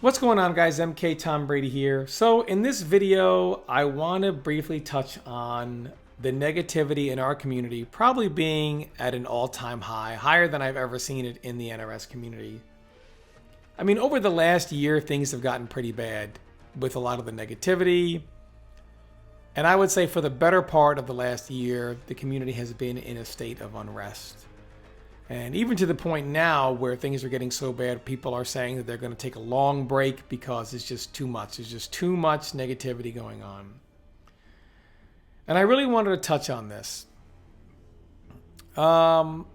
What's going on, guys? MK Tom Brady here. So in this video, I want to briefly touch on the negativity in our community probably being at an all-time high, higher than I've ever seen it in the unrest community. I mean, over the last year, things have gotten pretty bad with a lot of the negativity. And I would say for the better part of the last year, the community has been in a state of unrest. And even to the point now where things are getting so bad, people are saying that they're going to take a long break because it's just too much. There's just too much negativity going on. And I really wanted to touch on this. Every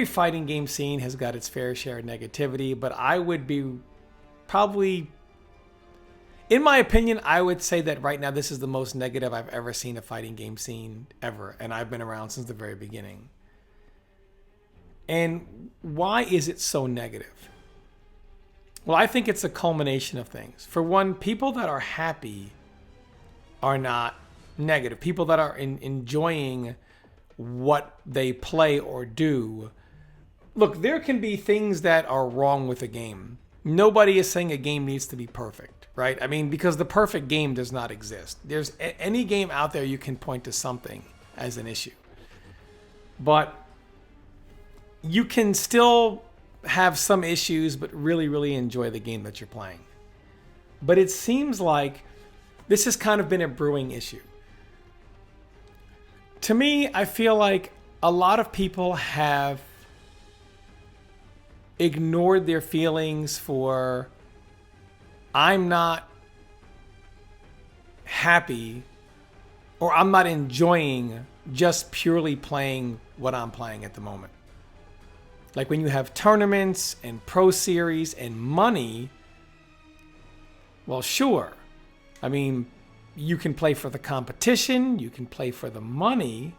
fighting game scene has got its fair share of negativity, but I would be probably, in my opinion, I would say that right now this is the most negative I've ever seen a fighting game scene ever. And I've been around since the very beginning. And why is it so negative? Well, I think it's a culmination of things. For one, people that are happy are not negative. People that are enjoying what they play or do. Look, there can be things that are wrong with a game. Nobody is saying a game needs to be perfect, right? I mean, because the perfect game does not exist. There's any game out there you can point to something as an issue. But you can still have some issues, but really, really enjoy the game that you're playing. But it seems like this has kind of been a brewing issue. To me, I feel like a lot of people have ignored their feelings for, I'm not happy or I'm not enjoying just purely playing what I'm playing at the moment. Like when you have tournaments and pro series and money, well, sure. I mean, you can play for the competition, you can play for the money,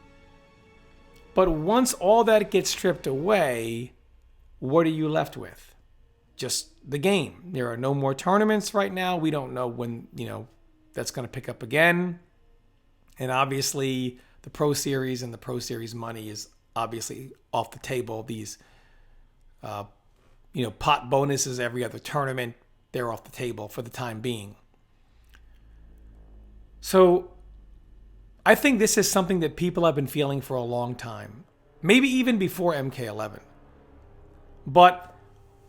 but once all that gets stripped away, what are you left with? Just the game. There are no more tournaments right now. We don't know when, that's going to pick up again. And obviously, the pro series and the pro series money is obviously off the table. These pot bonuses every other tournament, they're off the table for the time being. So I think this is something that people have been feeling for a long time, maybe even before MK11. But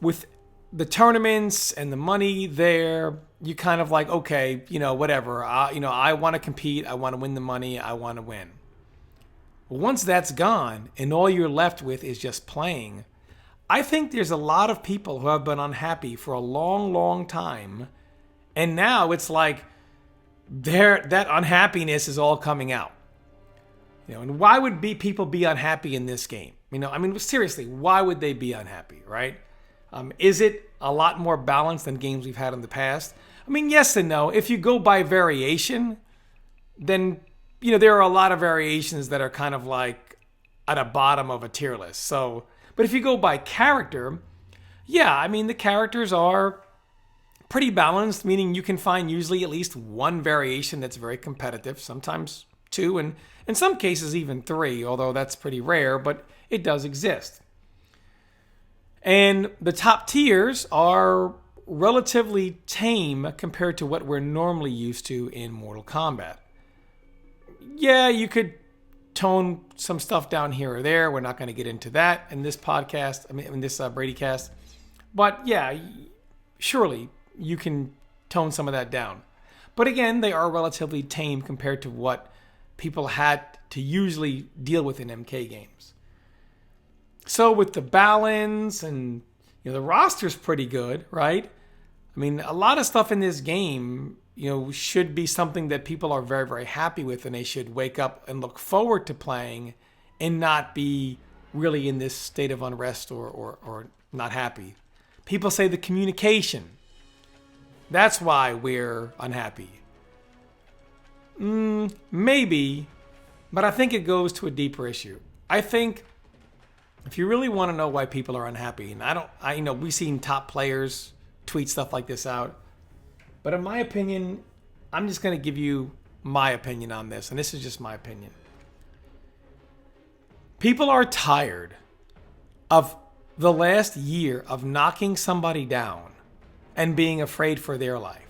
with the tournaments and the money there, you kind of like, okay, whatever. I want to compete. I want to win the money. I want to win. Once that's gone and all you're left with is just playing, I think there's a lot of people who have been unhappy for a long, long time. And now it's like that unhappiness is all coming out. And why would people be unhappy in this game? Seriously, why would they be unhappy, right? Is it a lot more balanced than games we've had in the past? Yes and no. If you go by variation, then, there are a lot of variations that are kind of like at a bottom of a tier list. So, but if you go by character, yeah, the characters are pretty balanced, meaning you can find usually at least one variation that's very competitive, sometimes two, and in some cases even three, although that's pretty rare, but it does exist. And the top tiers are relatively tame compared to what we're normally used to in Mortal Kombat. Yeah, you could tone some stuff down here or there. We're not going to get into that in this podcast, in this Bradycast. But yeah, surely you can tone some of that down. But again, they are relatively tame compared to what people had to usually deal with in MK games. So with the balance and the roster's pretty good, right? A lot of stuff in this game, should be something that people are very, very happy with, and they should wake up and look forward to playing and not be really in this state of unrest or not happy. People say the communication. That's why we're unhappy. Maybe, but I think it goes to a deeper issue. I think if you really want to know why people are unhappy, and we've seen top players tweet stuff like this out, but in my opinion, I'm just going to give you my opinion on this, and this is just my opinion. People are tired of the last year of knocking somebody down and being afraid for their life.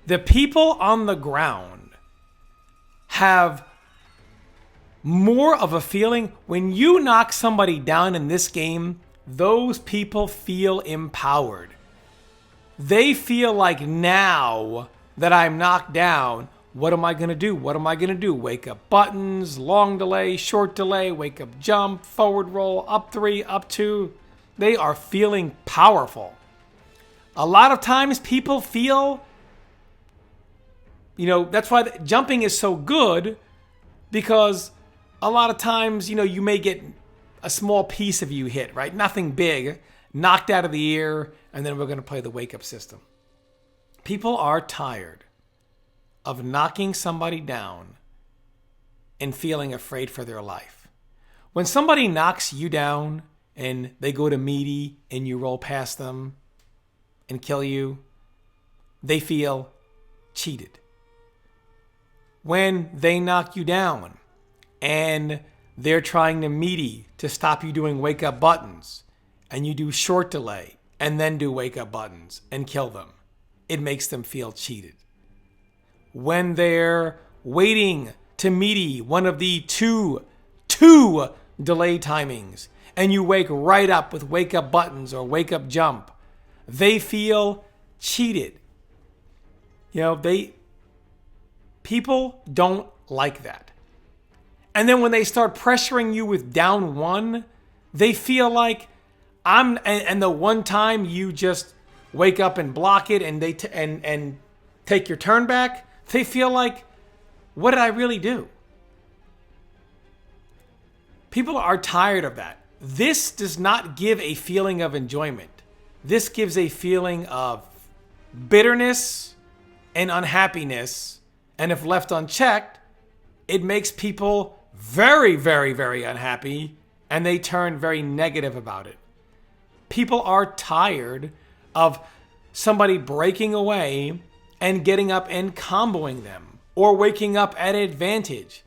The people on the ground have more of a feeling when you knock somebody down in this game. Those people feel empowered. They feel like, now that I'm knocked down, what am I going to do? What am I going to do? Wake up buttons, long delay, short delay, wake up jump, forward roll, up 3, up 2. They are feeling powerful. A lot of times people feel, that's why jumping is so good, because a lot of times, you may get a small piece of you hit, right? Nothing big, knocked out of the air, and then we're going to play the wake-up system. People are tired of knocking somebody down and feeling afraid for their life. When somebody knocks you down and they go to meaty and you roll past them and kill you, they feel cheated. When they knock you down and they're trying to meaty to stop you doing wake-up buttons, and you do short delay and then do wake-up buttons and kill them, it makes them feel cheated. When they're waiting to meaty one of the two delay timings, and you wake right up with wake-up buttons or wake-up jump, they feel cheated. People don't like that. And then when they start pressuring you with down 1, they feel like and the one time you just wake up and block it and and take your turn back, they feel like, what did I really do? People are tired of that. This does not give a feeling of enjoyment. This gives a feeling of bitterness and unhappiness. And if left unchecked, it makes people very, very, very unhappy, and they turn very negative about it. People are tired of somebody breaking away and getting up and comboing them, or waking up at advantage,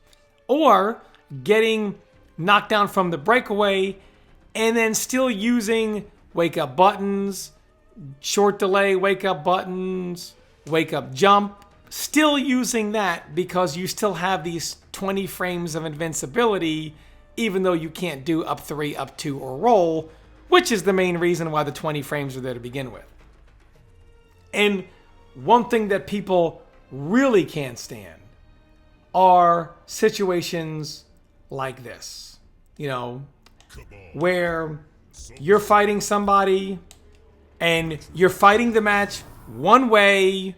or getting knocked down from the breakaway and then still using wake up buttons, short delay wake up buttons, wake up jump, still using that because you still have these 20 frames of invincibility, even though you can't do up 3, up 2, or roll, which is the main reason why the 20 frames are there to begin with. And one thing that people really can't stand are situations like this, where you're fighting somebody and you're fighting the match one way.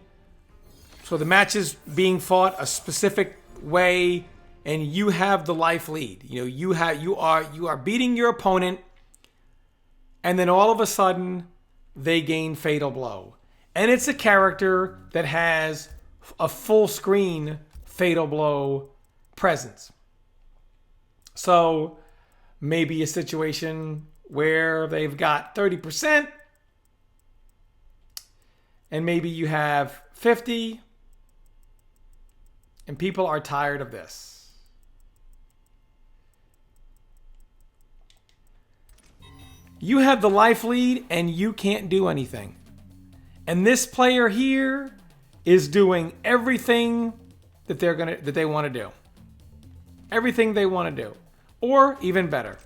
So the match is being fought a specific way, and you have the life lead. You are beating your opponent, and then all of a sudden they gain fatal blow. And it's a character that has a full screen fatal blow presence. So maybe a situation where they've got 30% and maybe you have 50, and people are tired of this. You have the life lead and you can't do anything. And this player here is doing everything that they want to do. Everything they want to do. Or even better,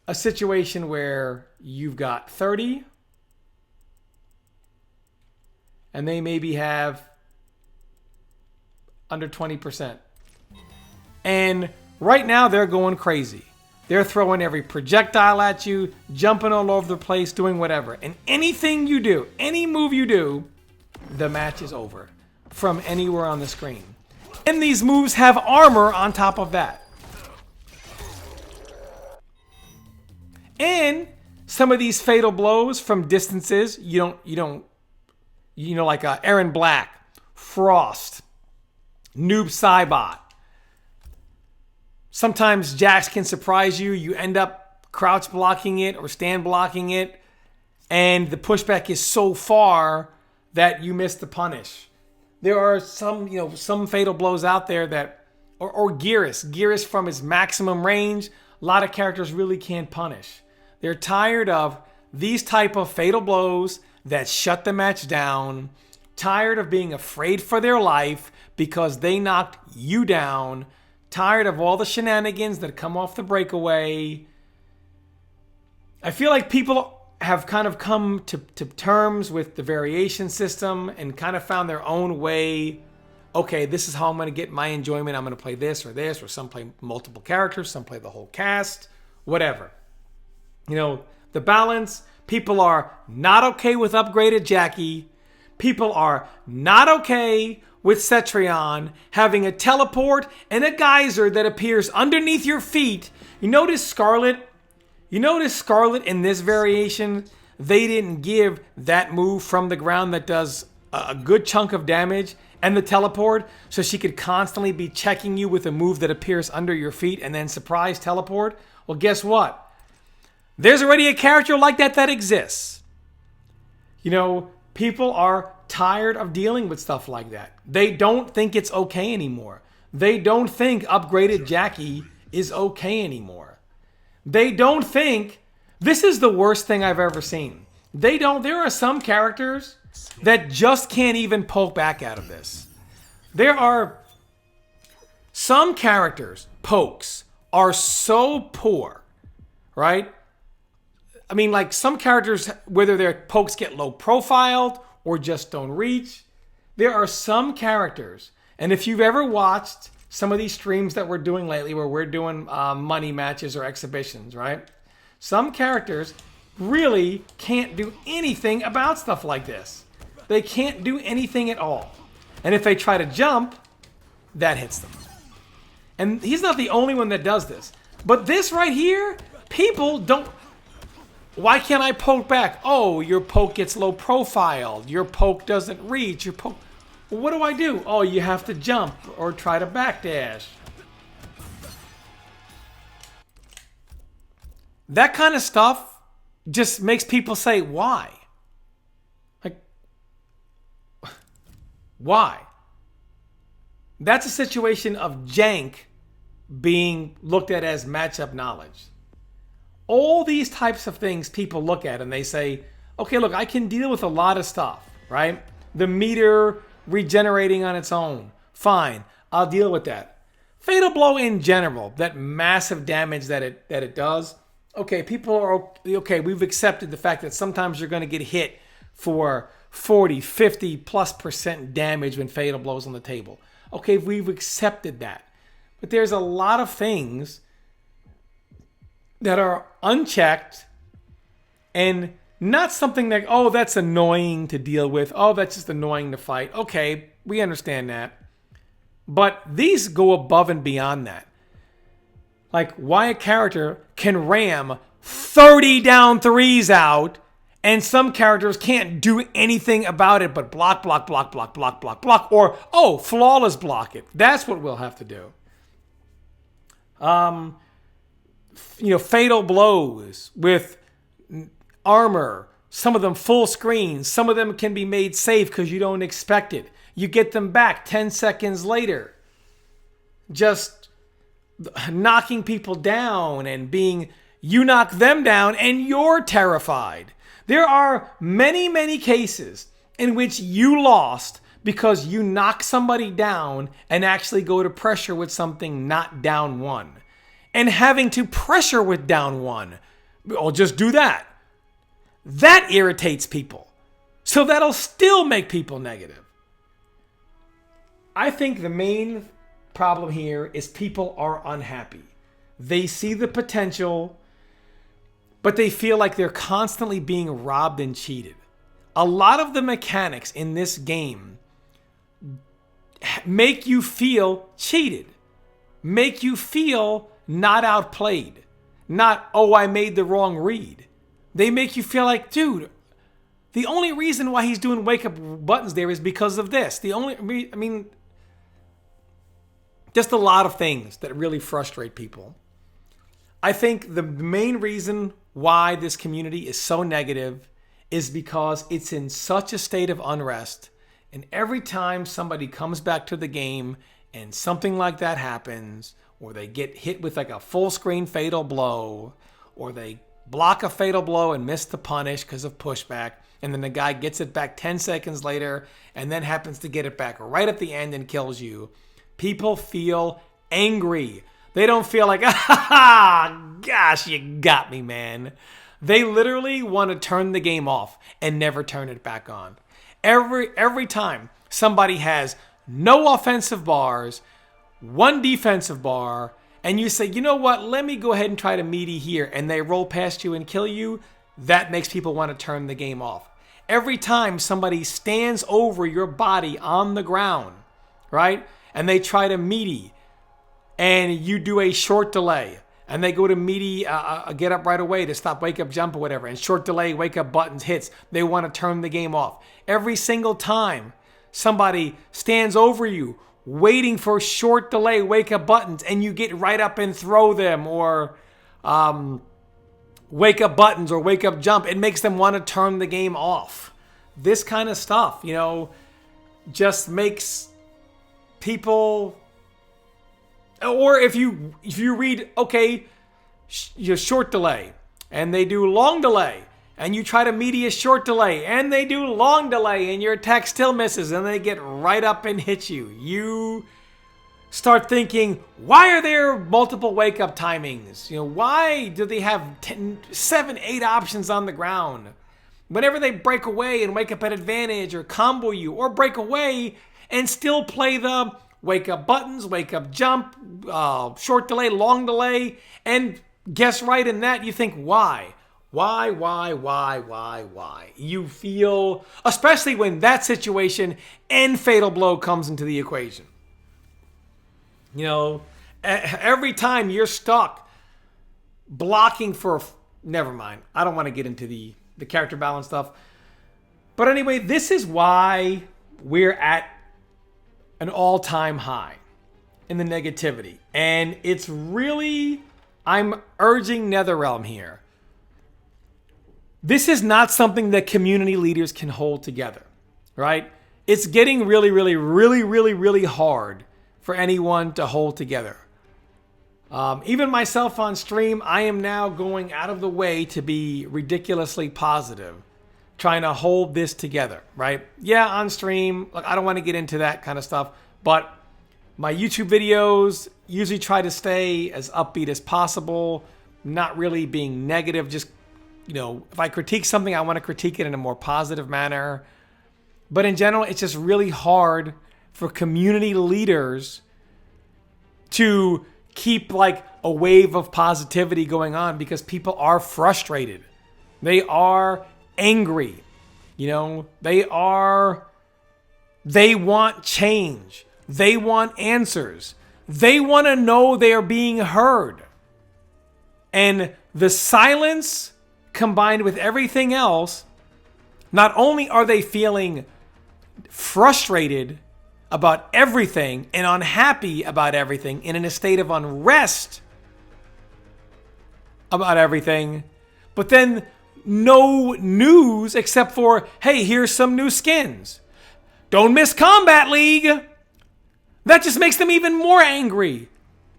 a situation where you've got 30 and they maybe have under 20%. And right now they're going crazy. They're throwing every projectile at you, jumping all over the place, doing whatever. And anything you do, any move you do, the match is over from anywhere on the screen. And these moves have armor on top of that. And some of these fatal blows from distances, like Aaron Black, Frost, Noob Saibot. Sometimes Jax can surprise you. You end up crouch blocking it or stand blocking it, and the pushback is so far that you miss the punish. There are some fatal blows out there that, or Geras from his maximum range, a lot of characters really can't punish. They're tired of these type of fatal blows that shut the match down, tired of being afraid for their life because they knocked you down, tired of all the shenanigans that come off the breakaway. I feel like people have kind of come to terms with the variation system and kind of found their own way. Okay, this is how I'm going to get my enjoyment. I'm going to play this, or some play multiple characters, some play the whole cast, whatever. The balance, people are not okay with upgraded Jackie. People are not okay with Cetrion having a teleport and a geyser that appears underneath your feet. You notice Scarlet in this variation, they didn't give that move from the ground that does a good chunk of damage and the teleport, so she could constantly be checking you with a move that appears under your feet and then surprise teleport. Well, guess what? There's already a character like that exists. People are tired of dealing with stuff like that. They don't think it's okay anymore. They don't think upgraded Jackie is okay anymore. They don't think this is the worst thing I've ever seen. There are some characters that just can't even poke back out of this. There are some characters, pokes, are so poor, right? I mean, like some characters, whether their pokes get low profiled or just don't reach, there are some characters, and if you've ever watched some of these streams that we're doing lately where we're doing money matches or exhibitions, right? Some characters really can't do anything about stuff like this. They can't do anything at all. And if they try to jump, that hits them. And he's not the only one that does this. But this right here, people don't... Why can't I poke back? Oh, your poke gets low profiled. Your poke doesn't reach. Your poke... Well, what do I do? Oh, you have to jump or try to backdash. That kind of stuff just makes people say, why? Like, why? That's a situation of jank being looked at as matchup knowledge. All these types of things people look at and they say, okay, look, I can deal with a lot of stuff, right? The meter regenerating on its own. Fine, I'll deal with that. Fatal blow in general, that massive damage that it does. Okay, people are okay. We've accepted the fact that sometimes you're going to get hit for 40, 50+% damage when fatal blows on the table. Okay, we've accepted that. But there's a lot of things that are unchecked and not something like, oh, that's annoying to deal with. Oh, that's just annoying to fight. Okay, we understand that. But these go above and beyond that. Like why a character can ram 30 down threes out and some characters can't do anything about it but block, block, block, block, block, block, block, or, oh, flawless block it. That's what we'll have to do. Fatal blows with armor, some of them full screen, some of them can be made safe because you don't expect it. You get them back 10 seconds later. Just knocking people down and you knock them down and you're terrified. There are many, many cases in which you lost because you knock somebody down and actually go to pressure with something not down one. And having to pressure with down one, I'll just do that. That irritates people. So that'll still make people negative. I think the main problem here is people are unhappy. They see the potential, but they feel like they're constantly being robbed and cheated. A lot of the mechanics in this game make you feel cheated, make you feel not outplayed, not, oh, I made the wrong read. They make you feel like, dude, the only reason why he's doing wake up buttons there is because of this. Just a lot of things that really frustrate people. I think the main reason why this community is so negative is because it's in such a state of unrest. And every time somebody comes back to the game and something like that happens, or they get hit with like a full screen fatal blow, or they block a fatal blow and miss the punish because of pushback, and then the guy gets it back 10 seconds later and then happens to get it back right at the end and kills you, people feel angry. They don't feel like, ah, gosh, you got me, man. They literally want to turn the game off and never turn it back on. Every time somebody has no offensive bars, one defensive bar, and you say, you know what, let me go ahead and try to meaty here, and they roll past you and kill you, that makes people want to turn the game off. Every time somebody stands over your body on the ground, right, and they try to meaty, and you do a short delay, and they go to meaty, get up right away to stop wake up jump or whatever, and short delay, wake up buttons hits, they want to turn the game off. Every single time somebody stands over you, waiting for short delay wake up buttons, and you get right up and throw them, or wake up buttons or wake up jump, it makes them want to turn the game off. This kind of stuff, just makes people. Or if you read, okay, your short delay, and they do long delay, and you try to meaty a short delay, and they do long delay, and your attack still misses, and they get right up and hit you. You start thinking, why are there multiple wake-up timings? Why do they have 7, 8 options on the ground? Whenever they break away and wake up at advantage, or combo you, or break away and still play the wake up buttons, wake up jump, short delay, long delay, and guess right in that, you think, why? Why? You feel, especially when that situation and fatal blow comes into the equation. Every time you're stuck blocking for, never mind, I don't want to get into the character balance stuff. But anyway, this is why we're at an all-time high in the negativity. And it's really, I'm urging NetherRealm here. This is not something that community leaders can hold together, right? It's getting really hard for anyone to hold together. Even myself on stream, I am now going out of the way to be ridiculously positive, trying to hold this together, right? Yeah, on stream, I don't want to get into that kind of stuff, but my YouTube videos usually try to stay as upbeat as possible, not really being negative, just, if I critique something, I want to critique it in a more positive manner. But in general, it's just really hard for community leaders to keep a wave of positivity going on because people are frustrated. They are angry. They want change. They want answers. They want to know they are being heard. And the silence combined with everything else, not only are they feeling frustrated about everything and unhappy about everything and in a state of unrest about everything, but then no news except for, hey, here's some new skins. Don't miss Combat League. That just makes them even more angry.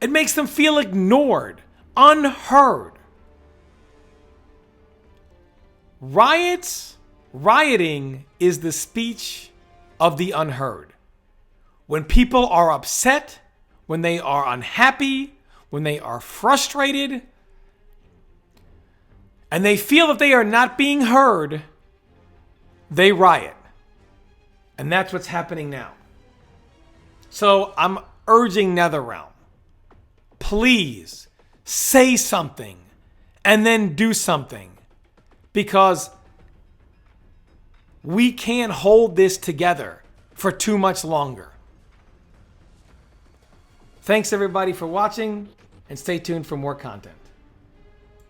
It makes them feel ignored, unheard. Rioting is the speech of the unheard. When people are upset, when they are unhappy, when they are frustrated, and they feel that they are not being heard, they riot. And that's what's happening now. So I'm urging NetherRealm, please say something and then do something, because we can't hold this together for too much longer. Thanks everybody for watching, and stay tuned for more content.